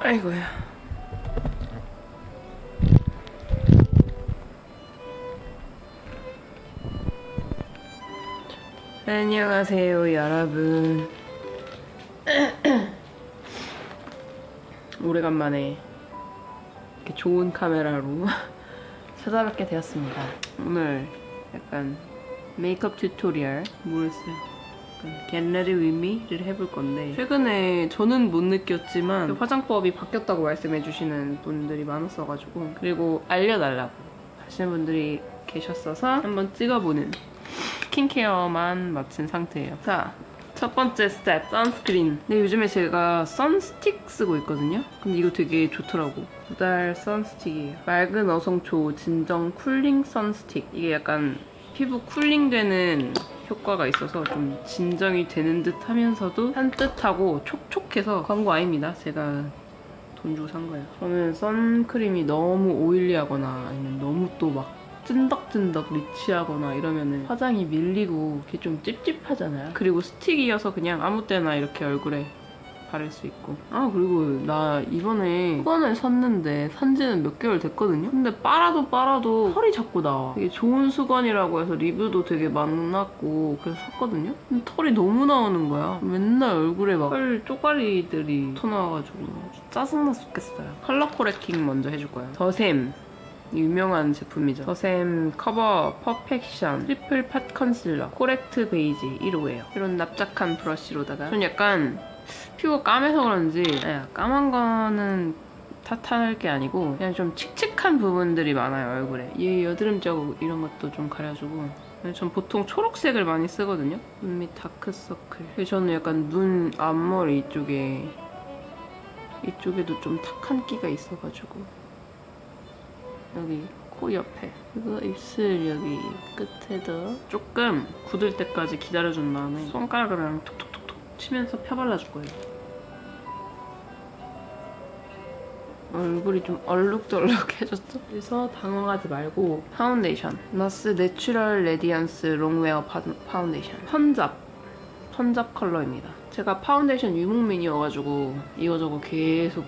아이고야. 안녕하세요, 여러분. 오래간만에 이렇게 좋은 카메라로 찾아뵙게 되었습니다. 오늘 약간 메이크업 튜토리얼, 뭐였어요? Get ready with me를 해볼 건데, 최근에 저는 못 느꼈지만 화장법이 바뀌었다고 말씀해주시는 분들이 많았어가지고, 그리고 알려달라고 하시는 분들이 계셨어서 한번 찍어보는 스킨케어만 마친 상태예요. 자, 첫 번째 스텝, 선스크린. 근데 요즘에 제가 선스틱 쓰고 있거든요? 근데 이거 되게 좋더라고. 2달 선스틱이에요. 맑은 어성초 진정 쿨링 선스틱. 이게 약간 피부 쿨링되는 효과가 있어서 좀 진정이 되는 듯 하면서도 산뜻하고 촉촉해서 광고 아닙니다. 제가 돈 주고 산 거예요. 저는 선크림이 너무 오일리하거나 아니면 너무 또 막 찐덕찐덕 리치하거나 이러면은 화장이 밀리고 이게 좀 찝찝하잖아요. 그리고 스틱이어서 그냥 아무 때나 이렇게 얼굴에 바를 수 있고. 아, 그리고 나 이번에 수건을 샀는데 산지는 몇 개월 됐거든요? 근데 빨아도 털이 자꾸 나와. 되게 좋은 수건이라고 해서 리뷰도 되게 많았고 그래서 샀거든요? 근데 털이 너무 나오는 거야. 맨날 얼굴에 막 털 쪼가리들이 튀어나와가지고 짜증나 죽겠어요. 컬러 코렉팅 먼저 해줄 거예요. 더샘. 유명한 제품이죠. 더샘 커버 퍼펙션 트리플 팟 컨실러 코렉트 베이지 1호예요. 이런 납작한 브러쉬로다가 전 약간 피부가 까매서 그런지 까만 거는 탓할 게 아니고 그냥 좀 칙칙한 부분들이 많아요, 얼굴에. 이 여드름 자국 이런 것도 좀 가려주고. 전 보통 초록색을 많이 쓰거든요. 눈 밑 다크서클. 저는 약간 눈 앞머리 이쪽에도 좀 탁한 끼가 있어가지고 여기 코 옆에, 그리고 입술 여기 끝에도 조금 굳을 때까지 기다려준 다음에 손가락으로 톡톡톡톡 치면서 펴발라줄 거예요. 얼굴이 좀 얼룩덜룩해졌죠? 그래서 당황하지 말고 파운데이션. 나스 내추럴 레디언스 롱웨어 파운데이션. 펀잡 컬러입니다. 제가 파운데이션 유목민이어가지고 이거저거 계속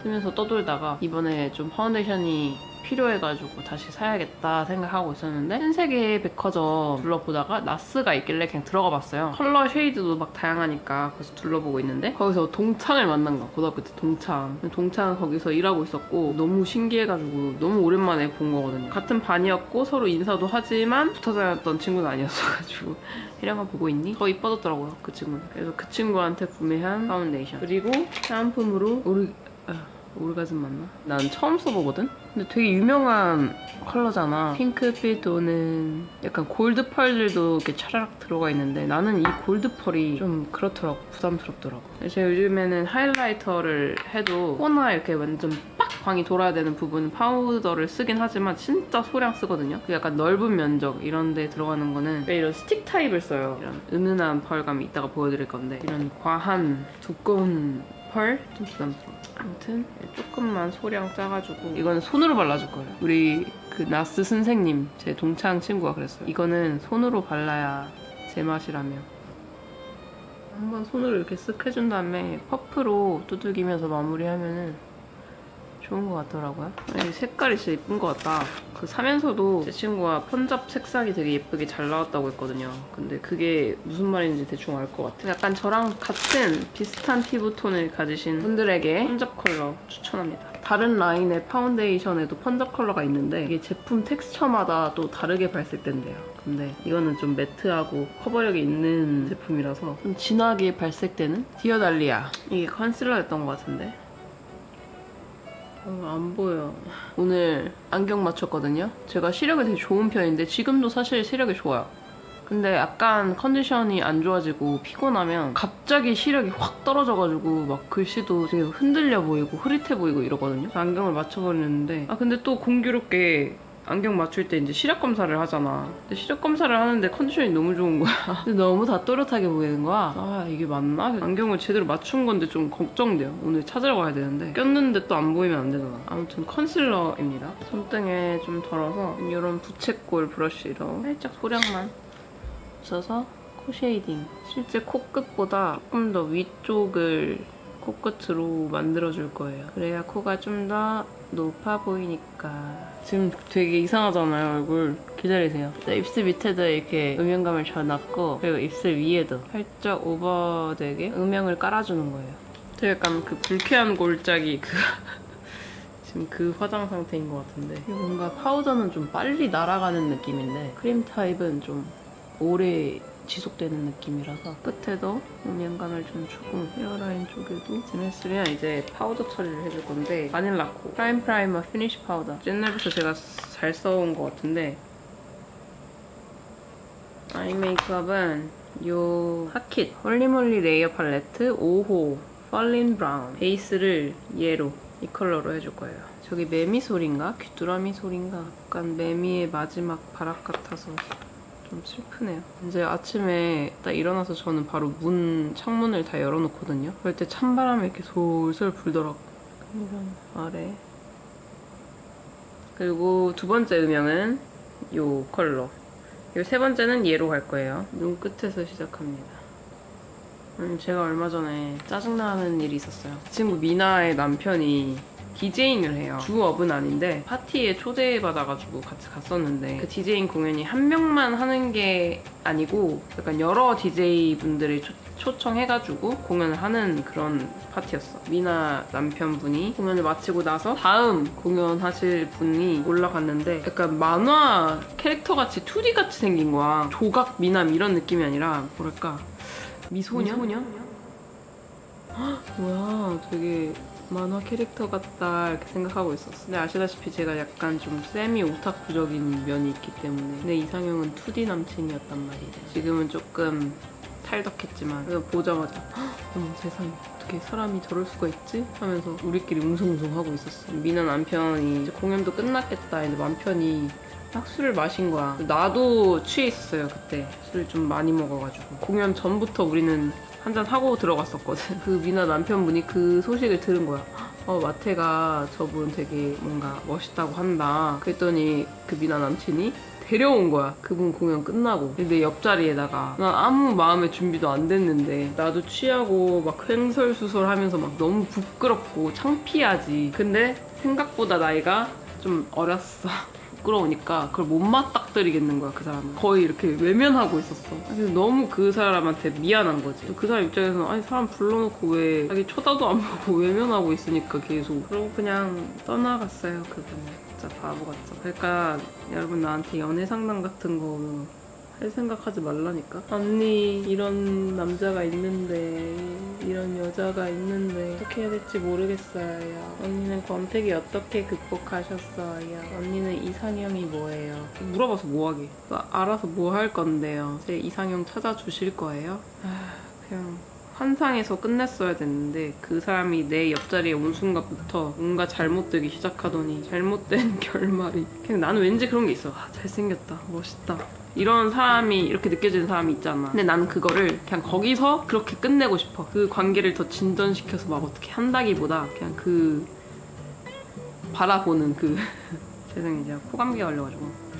쓰면서 떠돌다가 이번에 좀 파운데이션이 필요해가지고 다시 사야겠다 생각하고 있었는데 신세계 백화점 둘러보다가 나스가 있길래 그냥 들어가 봤어요. 컬러 쉐이드도 막 다양하니까 그래서 둘러보고 있는데 거기서 동창을 만난 거야. 고등학교 때 동창은 거기서 일하고 있었고 너무 신기해가지고 너무 오랜만에 본 거거든요. 같은 반이었고 서로 인사도 하지만 붙어 다녔던 친구는 아니었어가지고 이런 보고 있니? 더 이뻐졌더라고요, 그 친구는. 그래서 그 친구한테 구매한 파운데이션. 그리고 사은품으로 오르가즘 맞나? 난 처음 써보거든? 근데 되게 유명한 컬러잖아. 핑크빛 또는 약간 골드 펄들도 이렇게 차라락 들어가 있는데 나는 이 골드 펄이 좀 그렇더라고. 부담스럽더라고. 제가 요즘에는 하이라이터를 해도 코나 이렇게 완전 빡 광이 돌아야 되는 부분 파우더를 쓰긴 하지만 진짜 소량 쓰거든요. 그 약간 넓은 면적 이런 데 들어가는 거는 이런 스틱 타입을 써요. 이런 은은한 펄감이 이따가 보여드릴 건데 이런 과한 두꺼운 펄? 좀 부담스러워. 아무튼 조금만 소량 짜가지고 이거는 손으로 발라줄 거예요. 우리 그 나스 선생님, 제 동창 친구가 그랬어요. 이거는 손으로 발라야 제맛이라며. 한번 손으로 이렇게 쓱 해준 다음에 퍼프로 두들기면서 마무리하면은 좋은 것 같더라고요. 색깔이 진짜 예쁜 것 같다. 그 사면서도 제 친구가 펀잡 색상이 되게 예쁘게 잘 나왔다고 했거든요. 근데 그게 무슨 말인지 대충 알 것 같아요. 약간 저랑 같은 비슷한 피부톤을 가지신 분들에게 펀잡 컬러 추천합니다. 다른 라인의 파운데이션에도 펀잡 컬러가 있는데 이게 제품 텍스처마다 또 다르게 발색된대요. 근데 이거는 좀 매트하고 커버력이 있는 제품이라서 좀 진하게 발색되는 디어달리아. 이게 컨실러였던 것 같은데. 안 보여. 오늘 안경 맞췄거든요. 제가 시력이 되게 좋은 편인데 지금도 사실 시력이 좋아요. 근데 약간 컨디션이 안 좋아지고 피곤하면 갑자기 시력이 확 떨어져가지고 막 글씨도 되게 흔들려 보이고 흐릿해 보이고 이러거든요. 안경을 맞춰버리는데 근데 또 공교롭게 안경 맞출 때 이제 시력 검사를 하잖아. 근데 시력 검사를 하는데 컨디션이 너무 좋은 거야. 근데 너무 다 또렷하게 보이는 거야. 이게 맞나? 안경을 제대로 맞춘 건데 좀 걱정돼요. 오늘 찾으러 가야 되는데 꼈는데 또 안 보이면 안 되잖아. 아무튼 컨실러입니다. 손등에 좀 덜어서 이런 부채꼴 브러쉬로 살짝 소량만 묻혀서 코 쉐이딩. 실제 코끝보다 조금 더 위쪽을 코끝으로 만들어줄 거예요. 그래야 코가 좀 더 높아 보이니까. 지금 되게 이상하잖아요, 얼굴. 기다리세요. 입술 밑에도 이렇게 음영감을 줘놨고, 그리고 입술 위에도 살짝 오버되게 음영을 깔아주는 거예요. 되게 약간 그 불쾌한 골짜기 지금 그 화장 상태인 것 같은데, 뭔가 파우더는 좀 빨리 날아가는 느낌인데 크림 타입은 좀 오래 지속되는 느낌이라서 끝에도 음영감을 좀 주고, 헤어라인 쪽에도 지금 했으면 이제 파우더 처리를 해줄 건데, 바닐라코 프라이머 피니쉬 파우더 옛날부터 제가 잘 써온 것 같은데, 아이 메이크업은 요 핫킷 홀리몰리 레이어 팔레트 5호 펄린 브라운 베이스를 얘로 이 컬러로 해줄 거예요. 저기 매미 소리인가? 귀뚜라미 소리인가? 약간 매미의 마지막 발악 같아서 좀 슬프네요. 이제 아침에 딱 일어나서 저는 바로 창문을 다 열어놓거든요. 그럴 때 찬바람이 이렇게 솔솔 불더라고. 이런 아래. 그리고 두 번째 음영은 요 컬러. 요 세 번째는 얘로 갈 거예요. 눈끝에서 시작합니다. 제가 얼마 전에 짜증나는 일이 있었어요. 친구 미나의 남편이 디제잉을 해요. 주업은 아닌데 파티에 초대받아가지고 같이 갔었는데, 그 디제잉 공연이 한 명만 하는 게 아니고 약간 여러 디제이 분들을 초청해가지고 공연을 하는 그런 파티였어. 미나 남편분이 공연을 마치고 나서 다음 공연하실 분이 올라갔는데, 약간 만화 캐릭터같이 2D같이 생긴 거야. 조각 미남 이런 느낌이 아니라 뭐랄까, 미소녀? 뭐야, 되게 만화 캐릭터 같다 이렇게 생각하고 있었어. 근데 아시다시피 제가 약간 좀 세미 오타쿠적인 면이 있기 때문에. 내 이상형은 2D 남친이었단 말이에요. 지금은 조금 탈덕했지만, 그래서 보자마자 어머 세상에, 어떻게 사람이 저럴 수가 있지? 하면서 우리끼리 웅성웅성 하고 있었어. 미나 남편이 이제 공연도 끝났겠다 했는데 남편이 막 술을 마신 거야. 나도 취해 있었어요, 그때. 술을 좀 많이 먹어가지고. 공연 전부터 우리는 한잔 하고 들어갔었거든. 그 미나 남편분이 그 소식을 들은 거야. 마테가 저분 되게 뭔가 멋있다고 한다. 그랬더니 그 미나 남친이 데려온 거야. 그분 공연 끝나고. 내 옆자리에다가. 난 아무 마음의 준비도 안 됐는데, 나도 취하고 막 횡설수설 하면서 막 너무 부끄럽고 창피하지. 근데 생각보다 나이가 좀 어렸어. 부끄러우니까 그걸 못 맞닥뜨리겠는 거야, 그 사람은. 거의 이렇게 외면하고 있었어. 그래서 너무 그 사람한테 미안한 거지. 그 사람 입장에서는 아니 사람 불러놓고 왜 자기 쳐다도 안 보고 외면하고 있으니까 계속. 그러고 그냥 떠나갔어요, 그분은. 진짜 바보 같죠. 그러니까 여러분, 나한테 연애 상담 같은 거 할 생각하지 말라니까. 언니 이런 남자가 있는데, 이런 여자가 있는데 어떻게 해야 될지 모르겠어요. 언니는 권태기 어떻게 극복하셨어요? 언니는 이상형이 뭐예요? 물어봐서 뭐하게. 알아서 뭐 할 건데요. 제 이상형 찾아주실 거예요? 그냥 환상에서 끝냈어야 됐는데, 그 사람이 내 옆자리에 온 순간부터 뭔가 잘못되기 시작하더니 잘못된 결말이. 그냥 나는 왠지 그런 게 있어. 잘생겼다, 멋있다, 이런 사람이, 이렇게 느껴지는 사람이 있잖아. 근데 나는 그거를 그냥 거기서 그렇게 끝내고 싶어. 그 관계를 더 진전시켜서 막 어떻게 한다기보다 그냥 그 바라보는 그 세상에, 제가 코감기가 걸려가지고.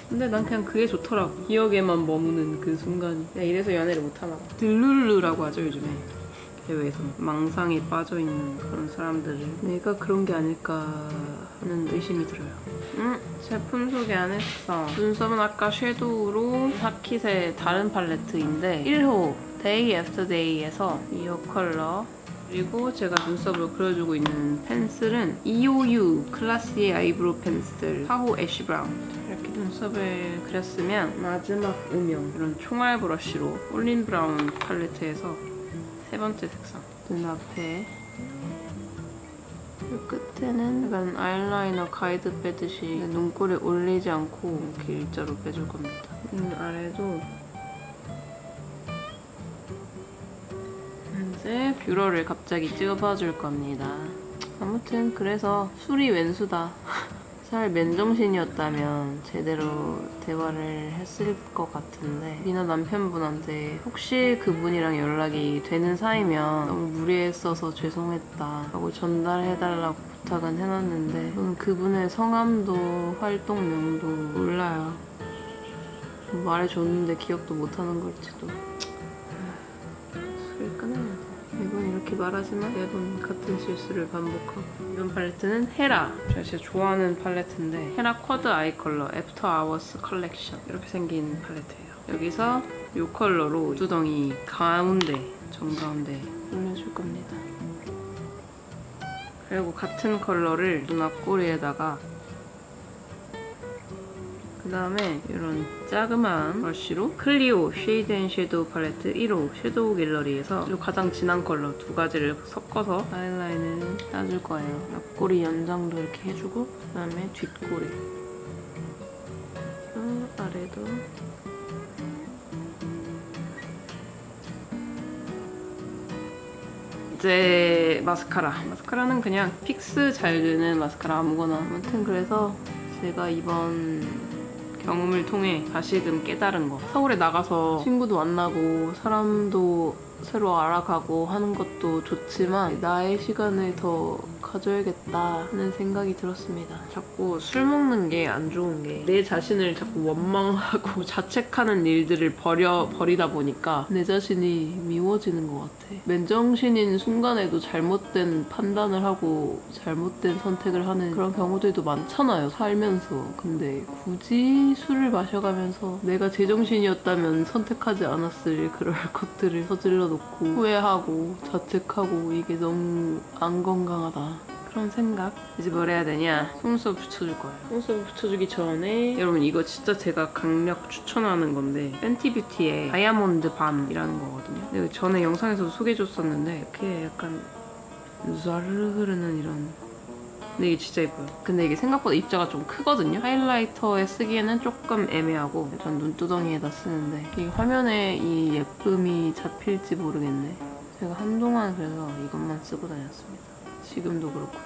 근데 난 그냥 그게 좋더라고. 기억에만 머무는 그 순간이. 그냥 이래서 연애를 못하나 봐. 들룰루라고 하죠, 요즘에. 해외에서 망상에 빠져있는 그런 사람들을. 내가 그런 게 아닐까 하는 의심이 들어요. 제품 소개 안 했어. 눈썹은 아까 섀도우로 핫킷의 다른 팔레트인데 1호 Day After Day에서 이 컬러. 그리고 제가 눈썹을 그려주고 있는 펜슬은 EOU 클라시의 아이브로우 펜슬 4호 애쉬 브라운. 이렇게 눈썹을 그렸으면 마지막 음영, 이런 총알 브러쉬로 폴린 브라운 팔레트에서 세 번째 색상. 눈앞에 끝에는 약간 아이라이너 가이드 빼듯이 눈꼬리에 올리지 않고 이렇게 일자로 빼줄 겁니다. 아래도 이제 뷰러를 갑자기 찍어봐줄 겁니다. 아무튼 그래서 술이 왼수다. 잘 맨정신이었다면 제대로 대화를 했을 것 같은데, 미나 남편분한테 혹시 그분이랑 연락이 되는 사이면 너무 무리했어서 죄송했다 라고 전달해달라고 부탁은 해놨는데, 저는 그분의 성함도 활동명도 몰라요. 말해줬는데 기억도 못하는 걸지도. 술을 끊어야 돼. 이건 이렇게 이렇게 말하지만 매번 같은 실수를 반복하고. 이번 팔레트는 헤라. 제가 진짜 좋아하는 팔레트인데 헤라 쿼드 아이 컬러 애프터 아워스 컬렉션 이렇게 생긴 팔레트예요. 여기서 이 컬러로 두덩이 가운데, 정가운데 올려줄 겁니다. 그리고 같은 컬러를 눈 앞꼬리에다가 그 다음에 이런 자그마한 브러쉬로 클리오 쉐이드 앤 섀도우 팔레트 1호 섀도우 갤러리에서 이 가장 진한 컬러 두 가지를 섞어서 아이라인을 짜줄 거예요. 앞꼬리 연장도 이렇게 해주고 그 다음에 뒷꼬리 아래도 이제 마스카라는 그냥 픽스 잘 되는 마스카라 아무거나. 아무튼 그래서 제가 이번 경험을 통해 다시금 깨달은 거, 서울에 나가서 친구도 만나고 사람도 새로 알아가고 하는 것도 좋지만 나의 시간을 더 가져야겠다 하는 생각이 들었습니다. 자꾸 술 먹는 게 안 좋은 게 내 자신을 자꾸 원망하고 자책하는 일들을 버리다 보니까 내 자신이 미워지는 것 같아. 맨정신인 순간에도 잘못된 판단을 하고 잘못된 선택을 하는 그런 경우들도 많잖아요, 살면서. 근데 굳이 술을 마셔가면서 내가 제정신이었다면 선택하지 않았을 그럴 것들을 저질러 놓고 후회하고 자책하고 이게 너무 안 건강하다. 그런 생각. 이제 뭘 해야 되냐? 속눈썹 붙여줄 거예요. 속눈썹 붙여주기 전에 여러분 이거 진짜 제가 강력 추천하는 건데 팬티뷰티의 다이아몬드 밤이라는 거거든요. 근데 전에 영상에서도 소개해줬었는데 이렇게 약간 르르 흐르는 이런, 근데 이게 진짜 예뻐요. 근데 이게 생각보다 입자가 좀 크거든요. 하이라이터에 쓰기에는 조금 애매하고 전 눈두덩이에다 쓰는데 이 화면에 이 예쁨이 잡힐지 모르겠네. 제가 한동안 그래서 이것만 쓰고 다녔습니다. 지금도 그렇고.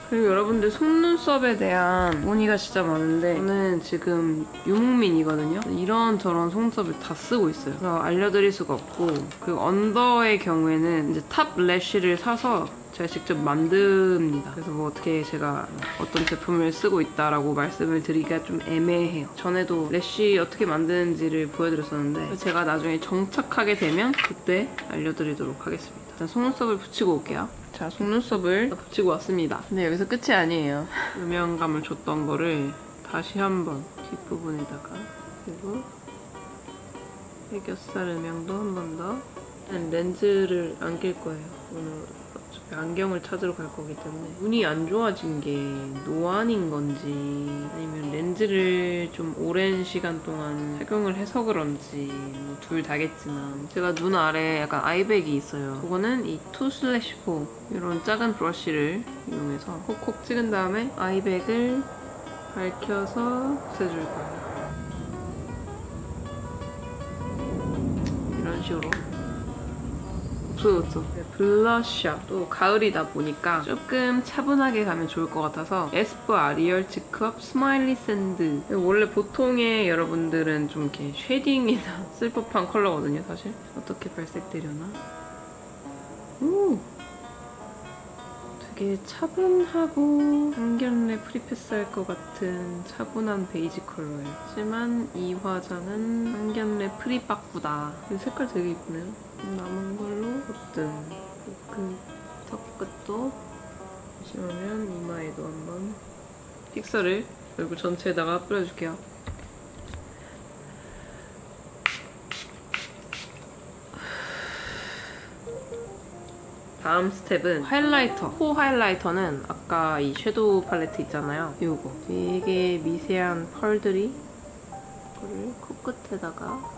그리고 여러분들 속눈썹에 대한 문의가 진짜 많은데 저는 지금 유목민이거든요. 이런저런 속눈썹을 다 쓰고 있어요. 그래서 알려드릴 수가 없고, 그리고 언더의 경우에는 이제 탑 래쉬를 사서 제가 직접 만듭니다. 그래서 뭐 어떻게 제가 어떤 제품을 쓰고 있다라고 말씀을 드리기가 좀 애매해요. 전에도 래쉬 어떻게 만드는지를 보여드렸었는데 제가 나중에 정착하게 되면 그때 알려드리도록 하겠습니다. 일단 속눈썹을 붙이고 올게요. 자, 속눈썹을 붙이고 왔습니다. 근데 여기서 끝이 아니에요. 음영감을 줬던 거를 다시 한번 뒷부분에다가, 그리고 애교살 음영도 한 번 더. 렌즈를 안 낄 거예요. 오늘 어차피 안경을 찾으러 갈 거기 때문에. 눈이 안 좋아진 게 노안인 건지 아니면 렌즈를 좀 오랜 시간 동안 착용을 해서 그런지 뭐 둘 다겠지만, 제가 눈 아래에 약간 아이백이 있어요. 그거는 이 2/4 이런 작은 브러쉬를 이용해서 콕콕 찍은 다음에 아이백을 밝혀서 붙여줄 거예요. 이런 식으로. 없어졌죠. 블러셔. 또 가을이다 보니까 조금 차분하게 가면 좋을 것 같아서 에스쁘 아리얼 치크업 스마일리 샌드. 원래 보통의 여러분들은 좀 이렇게 쉐딩이나 쓸 법한 컬러거든요, 사실. 어떻게 발색되려나? 오! 되게 차분하고 상견례 프리패스 할 것 같은 차분한 베이지 컬러예요. 하지만 이 화장은 상견례 프리빠꾸다. 색깔 되게 이쁘네요. 남은 걸로 어떤 턱끝도 심하면 이마에도 한번 픽서를 얼굴 전체에다가 뿌려줄게요. 다음 스텝은 하이라이터. 코 하이라이터는 아까 이 섀도우 팔레트 있잖아요. 이거 되게 미세한 펄들이 이거를 코끝에다가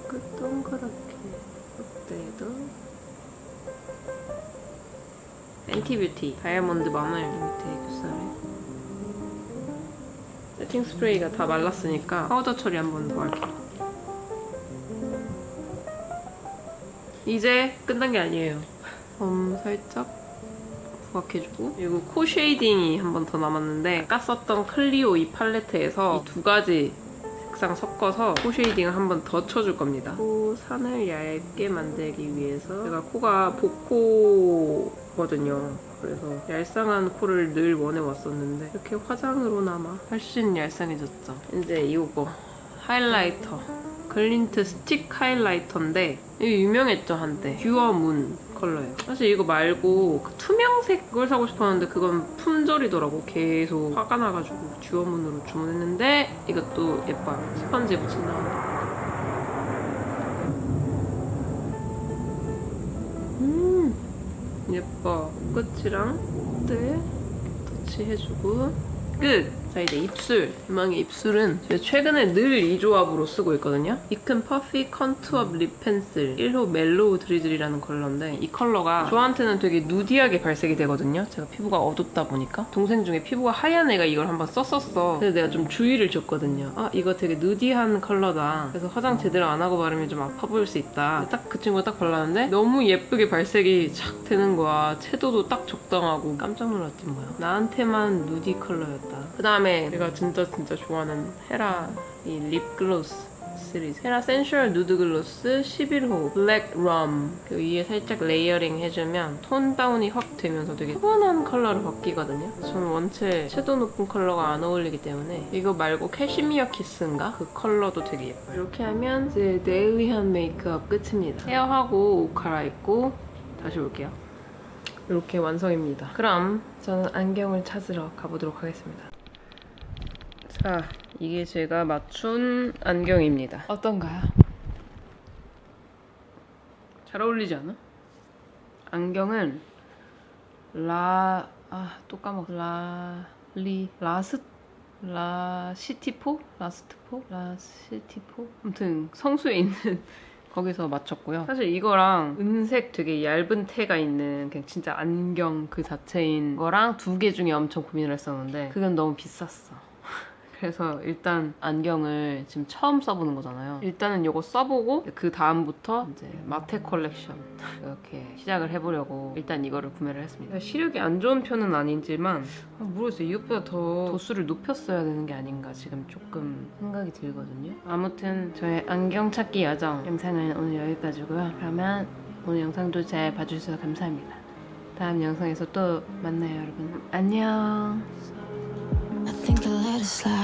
코끝 동그랗게 콧대에도 팬티뷰티 다이아몬드 밤을 밑에 애교살에. 세팅 스프레이가 다 말랐으니까 파우더 처리 한번 더 할게요. 이제 끝난 게 아니에요. 살짝 부각해주고, 그리고 코 쉐이딩이 한 번 더 남았는데 아까 썼던 클리오 이 팔레트에서 이 두 가지 색상 섞어서 코 쉐이딩을 한 번 더 쳐줄 겁니다. 코 산을 얇게 만들기 위해서, 제가 코가 복코거든요. 그래서 얄쌍한 코를 늘 원해왔었는데 이렇게 화장으로나마 훨씬 얄쌍해졌죠. 이제 이거 하이라이터. 글린트 스틱 하이라이터인데 이게 유명했죠 한때. 듀어문 컬러예요. 사실 이거 말고 그 투명색 그걸 사고 싶었는데 그건 품절이더라고. 계속 화가 나가지고 듀어문으로 주문했는데 이것도 예뻐요. 스펀지 붙인다. 예뻐. 끝이랑 끝에 터치해주고 끝! 자 이제 입술. 희망의 입술은 제가 최근에 늘 이 조합으로 쓰고 있거든요. 이큰 퍼피 컨투어 립 펜슬 1호 멜로우 드리즐이라는 컬러인데 이 컬러가 저한테는 되게 누디하게 발색이 되거든요. 제가 피부가 어둡다 보니까. 동생 중에 피부가 하얀 애가 이걸 한번 썼었어. 그래서 내가 좀 주의를 줬거든요. 아 이거 되게 누디한 컬러다. 그래서 화장 제대로 안 하고 바르면 좀 아파 보일 수 있다. 딱 그 친구가 딱 발랐는데 너무 예쁘게 발색이 착 되는 거야. 채도도 딱 적당하고 깜짝 놀랐지 뭐야. 나한테만 누디 컬러였다. 그 다음에 제가 진짜 좋아하는 헤라 이 립글로스 시리즈. 헤라 센슈얼 누드 글로스 11호 블랙 럼. 그 위에 살짝 레이어링 해주면 톤 다운이 확 되면서 되게 푸근한 컬러로 바뀌거든요. 저는 원체 채도 높은 컬러가 안 어울리기 때문에 이거 말고 캐시미어 키스인가? 그 컬러도 되게 예뻐요. 이렇게 하면 이제 데일리한 메이크업 끝입니다. 헤어하고 옷 갈아입고 다시 올게요. 이렇게 완성입니다. 그럼 저는 안경을 찾으러 가보도록 하겠습니다. 자, 이게 제가 맞춘 안경입니다. 어떤가요? 잘 어울리지 않아? 안경은 또 까먹었어. 라스티포? 아무튼 성수에 있는 거기서 맞췄고요. 사실 이거랑 은색 되게 얇은 테가 있는 그냥 진짜 안경 그 자체인 거랑 두 개 중에 엄청 고민을 했었는데 그건 너무 비쌌어. 그래서 일단 안경을 지금 처음 써보는 거잖아요. 일단은 이거 써보고 그 다음부터 이제 마테 컬렉션 이렇게 시작을 해보려고 일단 이거를 구매를 했습니다. 시력이 안 좋은 편은 아니지만 모르겠어요. 이것보다 더 도수를 높였어야 되는 게 아닌가 지금 조금 생각이 들거든요. 아무튼 저의 안경 찾기 여정 영상은 오늘 여기까지고요. 그러면 오늘 영상도 잘 봐주셔서 감사합니다. 다음 영상에서 또 만나요 여러분. 안녕. I think I let it slide.